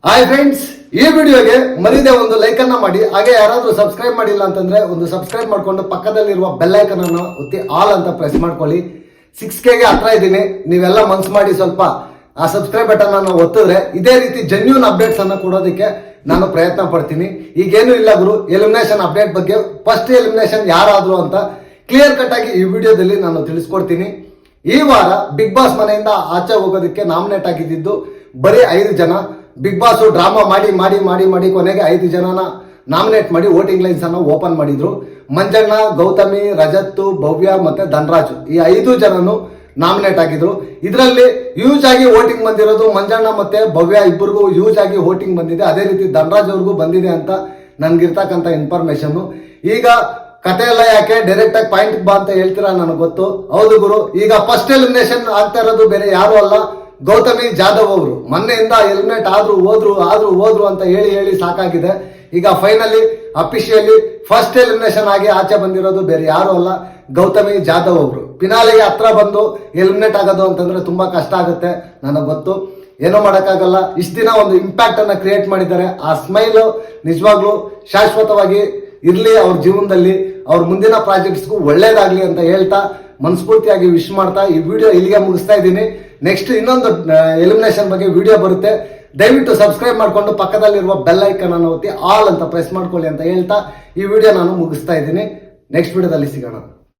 Hi friends, ಈ ವಿಡಿಯೋಗೆ ಮರಿದೆ ಒಂದು ಲೈಕ್ ಅನ್ನ ಮಾಡಿ. ಹಾಗೆ ಯಾರಾದ್ರೂ ಸಬ್ಸ್ಕ್ರೈಬ್ ಮಾಡಿಲ್ಲ ಅಂತಂದ್ರೆ ಒಂದು ಸಬ್ಸ್ಕ್ರೈಬ್ ಮಾಡ್ಕೊಂಡು ಪಕ್ಕದಲ್ಲಿರುವ ಬೆಲ್ ಐಕನ್ ಅನ್ನು ಒತ್ತಿ ಆಲ್ ಅಂತ ಪ್ರೆಸ್ ಮಾಡ್ಕೊಳ್ಳಿ. 6K ಗೆ ಹತ್ರ ಇದ್ದೀನಿ. ನೀವೆಲ್ಲ ಮನ್ಸು ಮಾಡಿ ಸ್ವಲ್ಪ ಆ ಸಬ್ಸ್ಕ್ರೈಬ್ ಬಟನ್ ಅನ್ನು ಒತ್ತಿದ್ರೆ ಇದೇ ರೀತಿ ಜೆನ್ಯೂನ್ ಅಪ್ಡೇಟ್ಸ್ ಅನ್ನ ಕೊಡೋದಕ್ಕೆ ನಾನು ಪ್ರಯತ್ನ ಪಡ್ತೀನಿ. ಈಗೇನು ಇಲ್ಲ ಗುರು, ಎಲಿಮಿನೇಷನ್ ಅಪ್ಡೇಟ್ ಬಗ್ಗೆ ಫಸ್ಟ್ ಎಲಿಮಿನೇಷನ್ ಯಾರಾದ್ರು ಅಂತ ಕ್ಲಿಯರ್ ಕಟ್ ಆಗಿ ಈ ವಿಡಿಯೋದಲ್ಲಿ ನಾನು ತಿಳಿಸ್ಕೊಡ್ತೀನಿ. ಈ ವಾರ ಬಿಗ್ ಬಾಸ್ ಮನೆಯಿಂದ ಆಚೆ ಹೋಗೋದಕ್ಕೆ ನಾಮಿನೇಟ್ ಆಗಿದ್ದು ಬರೀ 5 ಜನ. ಬಿಗ್ ಬಾಸ್ ಡ್ರಾಮಾ ಮಾಡಿ ಮಾಡಿ ಮಾಡಿ ಮಾಡಿ ಕೊನೆಗೆ 5 ಜನನ ನಾಮಿನೇಟ್ ಮಾಡಿ ವೋಟಿಂಗ್ ಲೈನ್ಸ್ ಅನ್ನು ಓಪನ್ ಮಾಡಿದ್ರು. ಮಂಜಣ್ಣ, ಗೌತಮಿ, ರಜತ್, ಭವ್ಯ ಮತ್ತೆ ಧನರಾಜ್ ಈ 5 ಜನನು ನಾಮಿನೇಟ್ ಆಗಿದ್ರು. ಇದರಲ್ಲಿ ಯೂಸ್ ಆಗಿ ವೋಟಿಂಗ್ ಬಂದಿರೋದು ಮಂಜಣ್ಣ ಮತ್ತೆ ಭವ್ಯ ಇಬ್ಬರಿಗೂ ಯೂಸ್ ಆಗಿ ವೋಟಿಂಗ್ ಬಂದಿದೆ. ಅದೇ ರೀತಿ ಧನರಾಜ್ ಅವ್ರಿಗೂ ಬಂದಿದೆ ಅಂತ ನನ್ಗಿರ್ತಕ್ಕಂಥ ಇನ್ಫಾರ್ಮೇಶನ್. ಈಗ ಕತೆ ಎಲ್ಲ ಯಾಕೆ ಡೈರೆಕ್ಟ್ ಆಗಿ ಪಾಯಿಂಟ್ ಬಾ ಅಂತ ಹೇಳ್ತೀರಾ ನನಗೆ ಗೊತ್ತು. ಹೌದು ಗುರು, ಈಗ ಫಸ್ಟ್ ಎಲಿಮಿನೇಷನ್ ಆಗ್ತಾ ಇರೋದು ಬೇರೆ ಯಾರು ಅಲ್ಲ, ಗೌತಮಿ ಜಾಧವ್ ಅವರು. ಮೊನ್ನೆಯಿಂದ ಎಲಿಮಿನೇಟ್ ಹೋದ್ರು ಅಂತ ಹೇಳಿ ಸಾಕಾಗಿದೆ. ಈಗ ಫೈನಲಿ ಅಫಿಷಿಯಲಿ ಫಸ್ಟ್ ಎಲಿಮಿನೇಷನ್ ಆಗಿ ಆಚೆ ಬಂದಿರೋದು ಬೇರೆ ಯಾರು ಅಲ್ಲ, ಗೌತಮಿ ಜಾಧವ್ ಅವರು. ಫಿನಾಲೆಗೆ ಹತ್ರ ಬಂದು ಎಲಿಮಿನೇಟ್ ಆಗೋದು ಅಂತಂದ್ರೆ ತುಂಬಾ ಕಷ್ಟ ಆಗುತ್ತೆ, ನನಗೆ ಗೊತ್ತು. ಏನೋ ಮಾಡೋಕ್ಕಾಗಲ್ಲ. ಇಷ್ಟು ದಿನ ಒಂದು ಇಂಪ್ಯಾಕ್ಟ್ ಅನ್ನ ಕ್ರಿಯೇಟ್ ಮಾಡಿದ್ದಾರೆ. ಆ ಸ್ಮೈಲ್ ನಿಜವಾಗ್ಲೂ ಶಾಶ್ವತವಾಗಿ ಇರ್ಲಿ ಅವ್ರ ಜೀವನದಲ್ಲಿ, ಅವ್ರ ಮುಂದಿನ ಪ್ರಾಜೆಕ್ಟ್ಸ್ಗೂ ಒಳ್ಳೇದಾಗ್ಲಿ ಅಂತ ಹೇಳ್ತಾ ಮನಸ್ಫೂರ್ತಿಯಾಗಿ ವಿಶ್ ಮಾಡ್ತಾ ಈ ವಿಡಿಯೋ ಇಲ್ಲಿಗೆ ಮುಗಿಸ್ತಾ ಇದ್ದೀನಿ. ನೆಕ್ಸ್ಟ್ ಇನ್ನೊಂದು ಎಲಿಮಿನೇಷನ್ ಬಗ್ಗೆ ವಿಡಿಯೋ ಬರುತ್ತೆ. ದಯವಿಟ್ಟು ಸಬ್ಸ್ಕ್ರೈಬ್ ಮಾಡ್ಕೊಂಡು ಪಕ್ಕದಲ್ಲಿರುವ ಬೆಲ್ ಐಕನ್ ಅನ್ನು ಒತ್ತಿ ಆಲ್ ಅಂತ ಪ್ರೆಸ್ ಮಾಡ್ಕೊಳ್ಳಿ ಅಂತ ಹೇಳ್ತಾ ಈ ವಿಡಿಯೋ ನಾನು ಮುಗಿಸ್ತಾ ಇದ್ದೀನಿ. ನೆಕ್ಸ್ಟ್ ವಿಡಿಯೋದಲ್ಲಿ ಸಿಗೋಣ.